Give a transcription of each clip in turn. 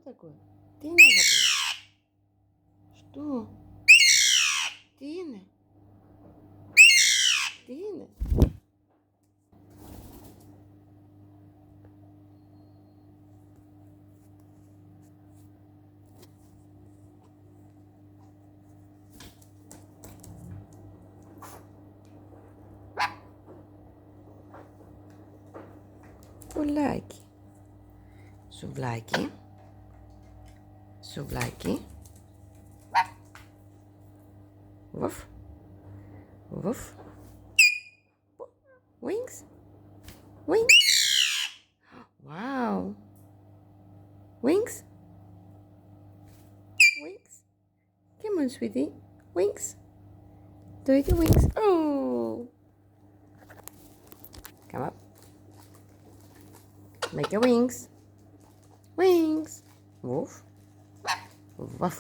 такое? Τι είναι, αγάπη μου? Что? Τι είναι? Τι είναι? Πουλάκι. Σουβλάκι. Σουβλάκι. Βουφ. Βουφ. Wings. Wings. Wow. Wings. Wings. Come on, sweetie. Wings. Do it, wings. Oh. Come up. Make your wings. Wings. Woof. Woof.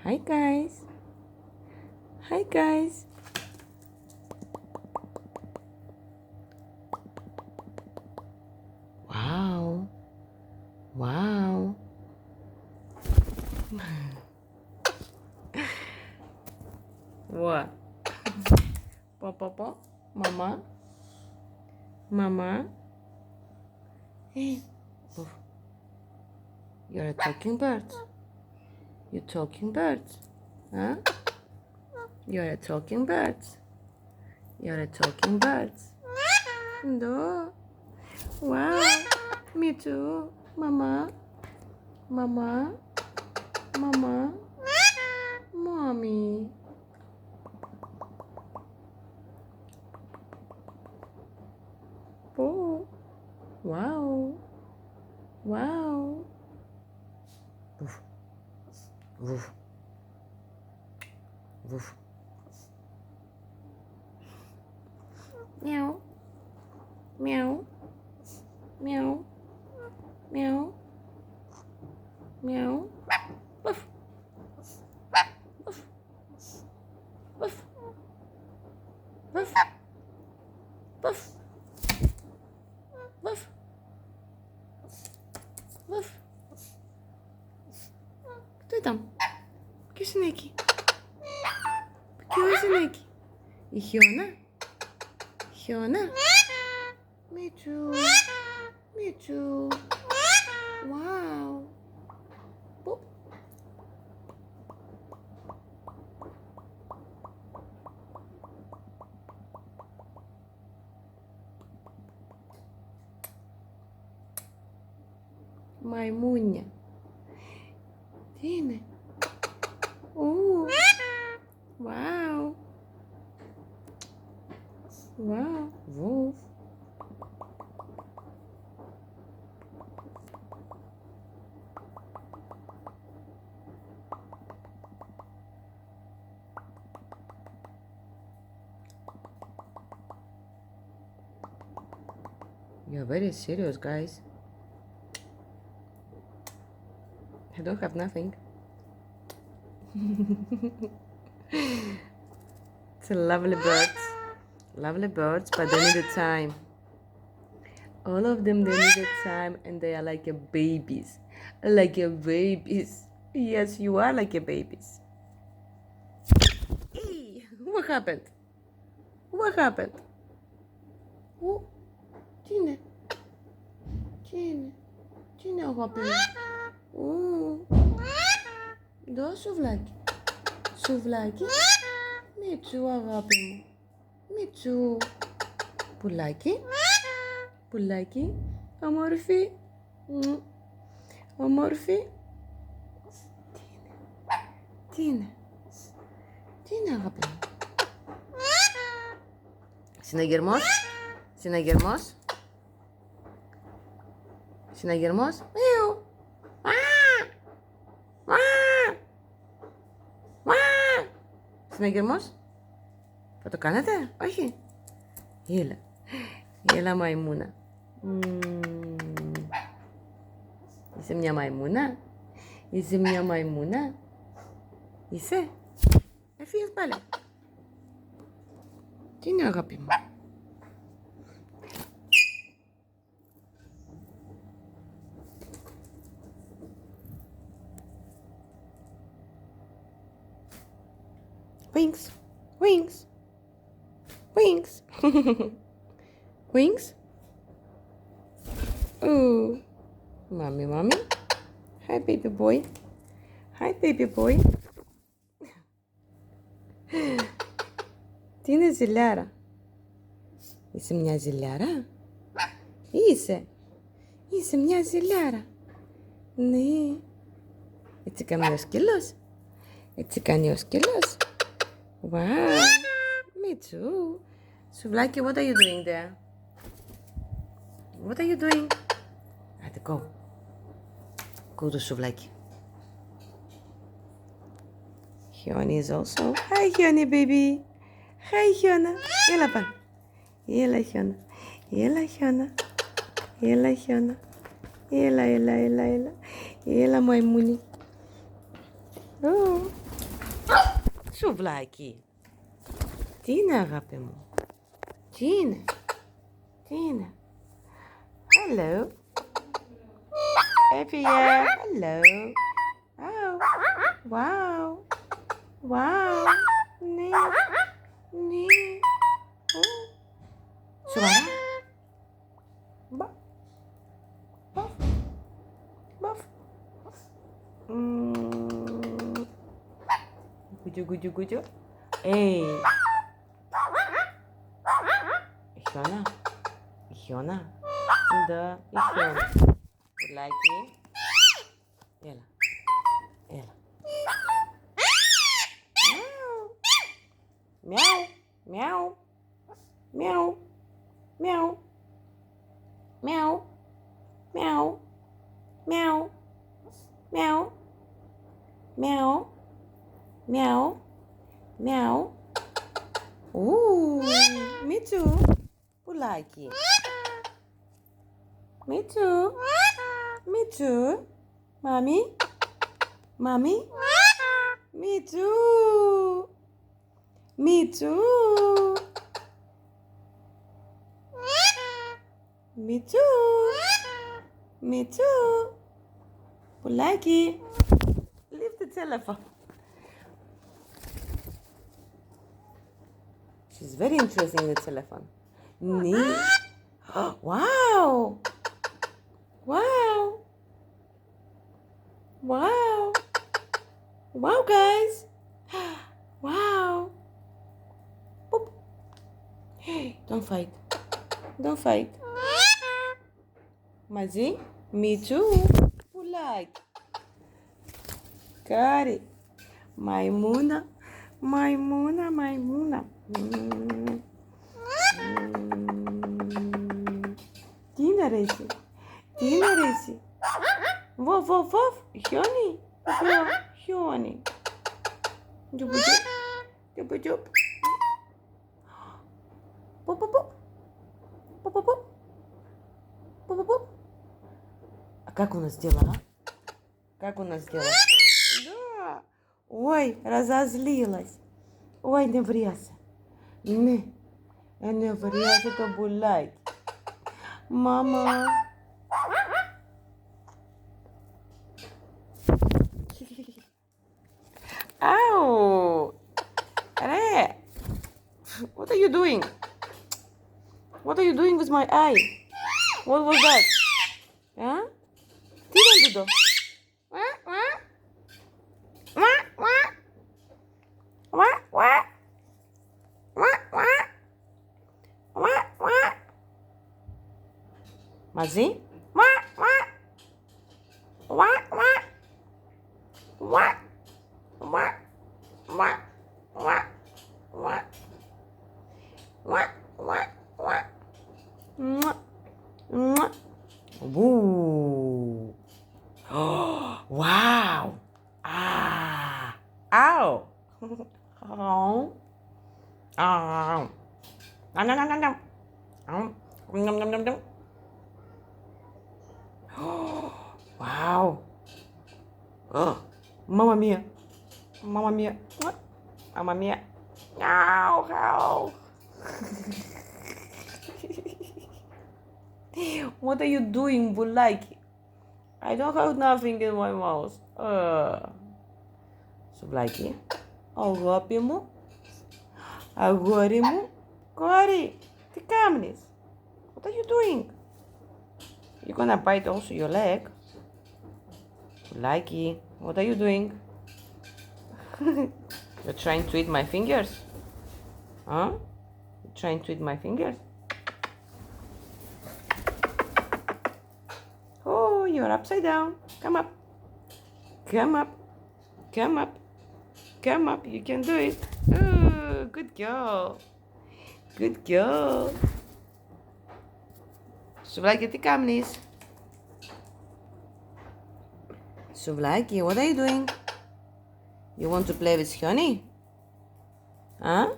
Hi guys. Hi guys. Wow. Wow. What? Papa, mama, mama. Hey, you're a talking bird. You're talking bird, huh? You're a talking bird. You're a talking bird. No. Wow. Me too. Mama. Mama. Mama. Mommy. Oh. Wow. Wow. Woof. Woof. Woof. Meow. Meow. Meow. Meow. Meow. Woof. Woof. Woof. Woof. Woof. Woof. Woof. Кто там? Ποιος είναι εκεί? Ποιος είναι εκεί? Η Χιώνα? Χιώνα? Μίτσου. Μίτσου. Wow. Πού? Μαϊμούνια. Τι είναι? Ου. Wow. Wow. Βουφ. You're very serious, guys. I don't have nothing. It's a lovely birds. Lovely birds, but they need a time. All of them, they need a time, and they are like a babies. Like a babies. Yes, you are like a babies. Hey, what happened? What happened? Oh, τι είναι? Τι είναι? Τι είναι, αγάπη μου? Δω σουβλάκι. Σουβλάκι. Μίτσου, αγάπη μου. Μίτσου. Πουλάκι. Πουλάκι. Όμορφη. Όμορφη. Τι είναι? Τι είναι? Τι είναι, αγάπη μου? Συναγερμός. Συναγερμός. Συναγερμός. Μιου. Συναγερμός. Θα το κάνετε? Όχι. Έλα. Έλα μαϊμούνα. Είσαι μια μαϊμούνα? Είσαι μια μαϊμούνα? Είσαι? Έφυγες πάλι. Tina agapim. Wings. Wings. Wings. Wings. Ooh. Mommy, mommy. Hi, baby boy. Hi, baby boy. Tina Zilara. Isso é minha Zilara? Isso. Isso é minha Zilara. Ναι. Έτσι κάνει ο σκύλος. Έτσι κάνει ο σκύλος. Wow. Me too. Σουβλάκι, what are you doing there? What are you doing? Άντε, go. Go to σουβλάκι. Χιόνι is also. Hi, Χιόνι, baby. Hi, Χιόνα. Έλα πάνω. Έλα, Χιόνα. Έλα, Χιόνα. Έλα, Χιόνα. Έλα, έλα, έλα, έλα. Έλα, μαϊμούνι. Σουβλάκι. Τι είναι, αγάπη μου? Τι είναι? Τι είναι? Hello. Έφυγε. Hello. Oh. Wow. Wow. Ναι. Ναι. Σοβαρά. Μπα. Μπαφ. Μπαφ. Κουτζου, κουτζου, κουτζου. Hey. Χιόνα. Χιόνα. Да, и Хиона. Пулайки. Έλα. Έλα. Мяу. Мяу. Мяу. Мяу. Мяу. Мяу. Мяу. Мяу. Мяу. Мяу. Мяу. Me too. Пулайки. Me too. Me too. Mommy. Mommy. Me too. Me too. Me too. Me too. Pulaki. Leave the telephone. She's very interested in the telephone. Nee. Wow. Wow. Wow. Wow, guys. Wow. Boop. Hey, don't fight. Don't fight. Mazi, me too. Who like? Got it. Maimuna. Maimuna, Maimuna. Tina Resi. Tina Resi. Вов, вов, вов. Хьони. Хьони. Дюбу-дюб. Дюбу-дюб. Пуп-пуп-пуп. Пуп-пуп-пуп. Пуп-пуп-пуп. А как у нас дела? Как у нас дела? Да. Ой, разозлилась. Ой, не вреза. Не вреза, это булай. Мама. Ow! Alek! What are you doing? What are you doing with my eye? What was that? Huh? Tira tudo. Mazi? Woo. Wow. Ah. Ow. Oh. Oh. Nom nom nom nom nom. Nom nom nom nom. Wow. Oh. Mamma mia. Mamma mia. Mamma mia. Ow, ow. What are you doing, Bulaki? I don't have nothing in my mouth. Bulaki. Αγάπη μου. Αγόρι μου. Κόρη. Τι κάνεις? What are you doing? You're gonna bite also your leg. Bulaki. What are you doing? You're trying to eat my fingers? Huh? You're trying to eat my fingers? Oh, you're upside down. Come up. Come up. Come up. Come up. You can do it. Oh, good girl. Good girl. Suvlaki, τι κάνεις? Suvlaki, what are you doing? You want to play with honey? Huh?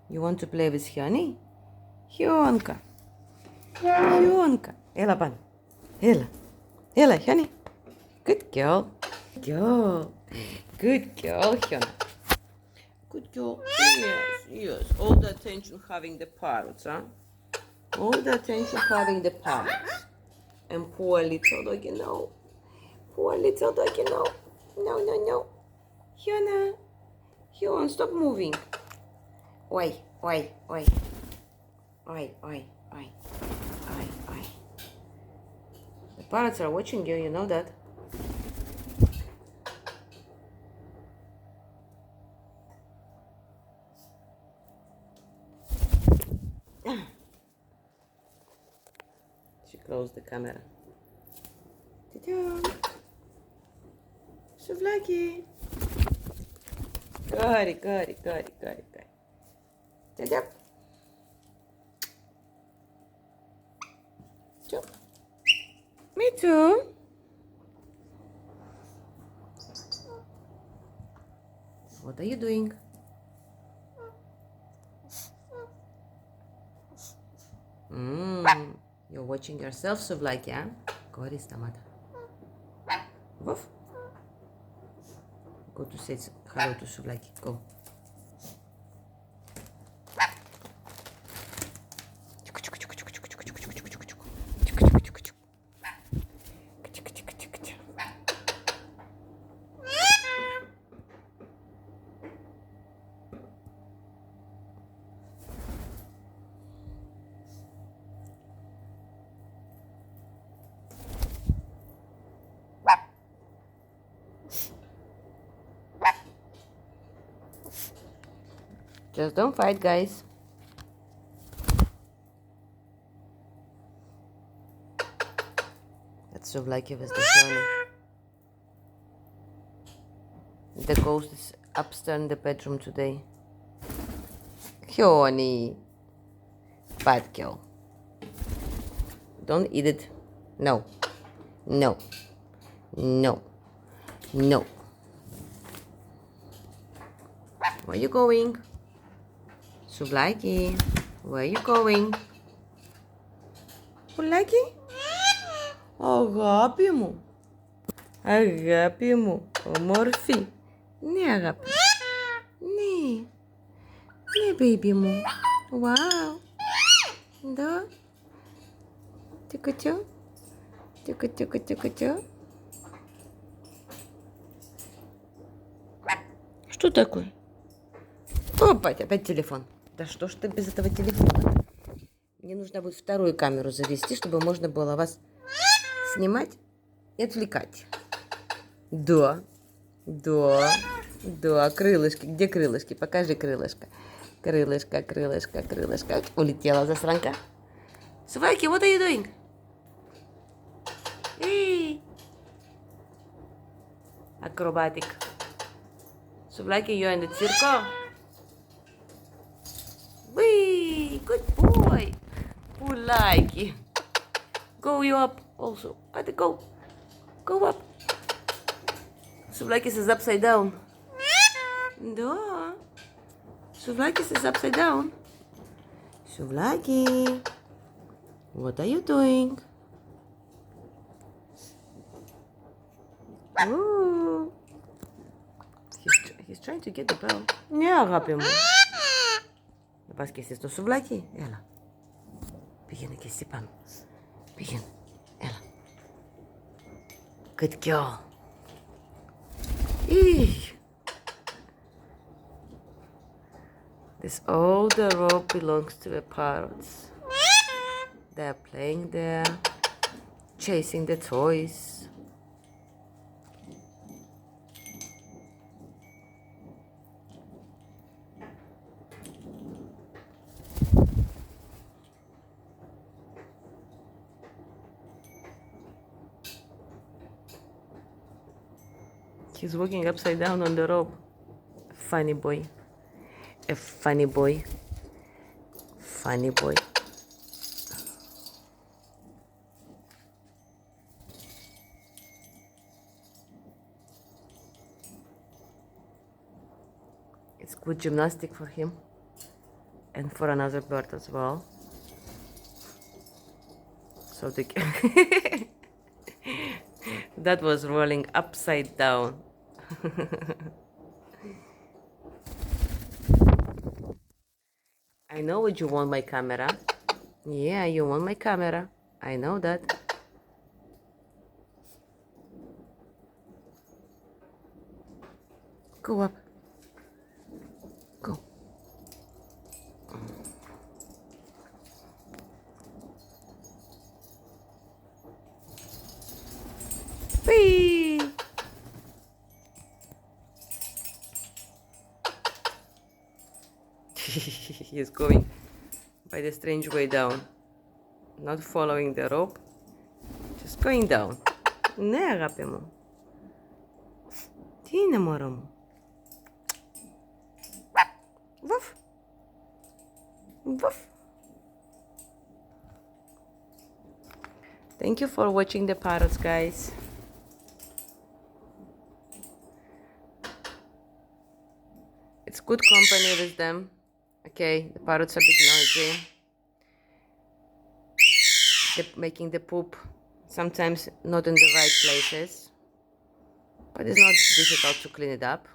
You want to play with honey? Χιόνκα. Χιόνκα. Έλα πάνω. Έλα. Έλα, honey. Good girl. Girl. Good girl, Hyuna. Good girl. Yes, yes. All the attention having the parrots, huh? All the attention having the parrots. And poor little doggy, no. Poor little doggy, no. No, no, no. Hyuna. Hyuna, stop moving. Oi, oi, oi. Oi, oi, oi. Oi, oi. The parrots are watching you, you know that. She closed the camera. Ta-da! Suvlaki. Gori, gori, gori, gori, gori. Ta-da! Chop. Me too. What are you doing? You're watching yourself, Suvlaki, huh? Gori, stamata. Woof. Go to say hello to Suvlaki. Go. Just don't fight, guys. That's Suvlaki with the Hyuna. The ghost is upstairs in the bedroom today. Hyuni. Bad girl. Don't eat it. No. No. No. No. Where are you going? Suvlaki, where are you going? Πουλάκι. Αγάπη μου. Αγάπη μου. Όμορφη. Ναι, αγάπη. Ναι. Ναι, baby μου. Wow. Да. Тихо-тихо. Тихо-тихо-тихо-тихо. Что такое? Опа, опять телефон. Да что ж ты без этого телефона? Мне нужно будет вторую камеру завести, чтобы можно было вас снимать и отвлекать. Да, да, да, крылышки. Где крылышки? Покажи крылышко. Крылышко, крылышко, крылышко. Улетела засранка. Suvlaki, what are you doing? Hey. Acrobatic. Suvlaki, you're in the circle. Wee, good boy. Pulaki. Go you up also. Go. Go up. Suvlaki is upside down. Да. Suvlaki is upside down. Suvlaki. What are you doing? Ooh. He's trying to get the bell. Не, αγάπη μου. Capaz que este suvlaki. Ela. Begin aqui, Stepam. Begin. Ela. Good girl. Eee. This all the rope belongs to the parrots. They're playing there, chasing the toys. He's walking upside down on the rope. Funny boy. A funny boy. Funny boy. It's good gymnastic for him and for another bird as well. So the that was rolling upside down. I know what you want, my camera. Yeah, you want my camera. I know that. Go up. Go. Whee! He's going by the strange way down. Not following the rope. Just going down. Ne, agape mo. Tine, moro mo. Woof. Woof. Thank you for watching the parrots, guys. It's good company with them. Okay, the parrots are a bit noisy. They're making the poop sometimes not in the right places. But it's not difficult to clean it up.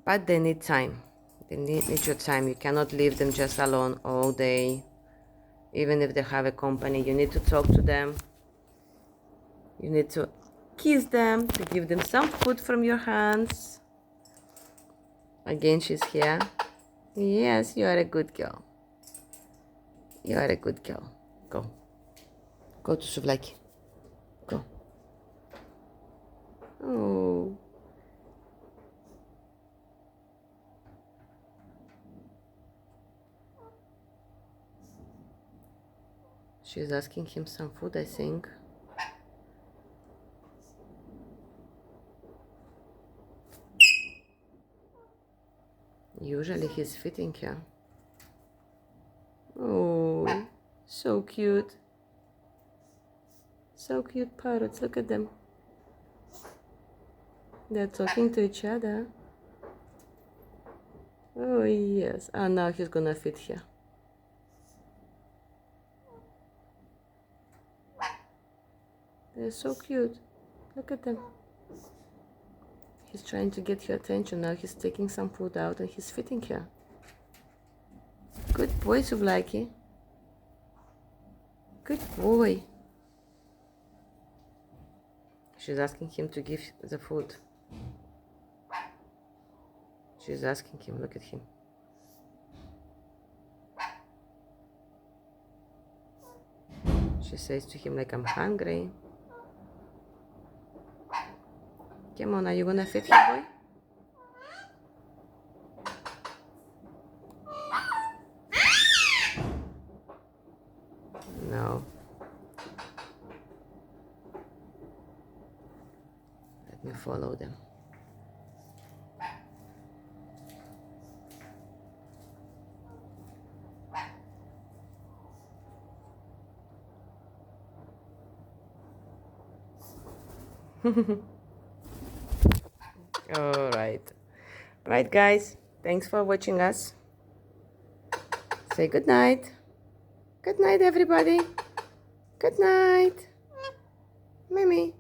But they need time. They need your time. You cannot leave them just alone all day. Even if they have a company, you need to talk to them. You need to kiss them, to give them some food from your hands. Again, she's here. Yes, you are a good girl. You are a good girl. Go. Go to Suvlaki. Go. Oh. She's asking him some food, I think. Usually he's feeding her. Oh, so cute. So cute parrots, look at them. They're talking to each other. Oh yes, and now he's gonna feed her. They're so cute. Look at them. He's trying to get her attention. Now he's taking some food out and he's feeding her. Good boy, Suvlaki. Good boy. She's asking him to give the food. She's asking him, look at him. She says to him like, I'm hungry. Come on, are you gonna feed him, boy? No. Let me follow them. All right guys, thanks for watching us. Say good night. Good night, everybody. Good night, Mimi.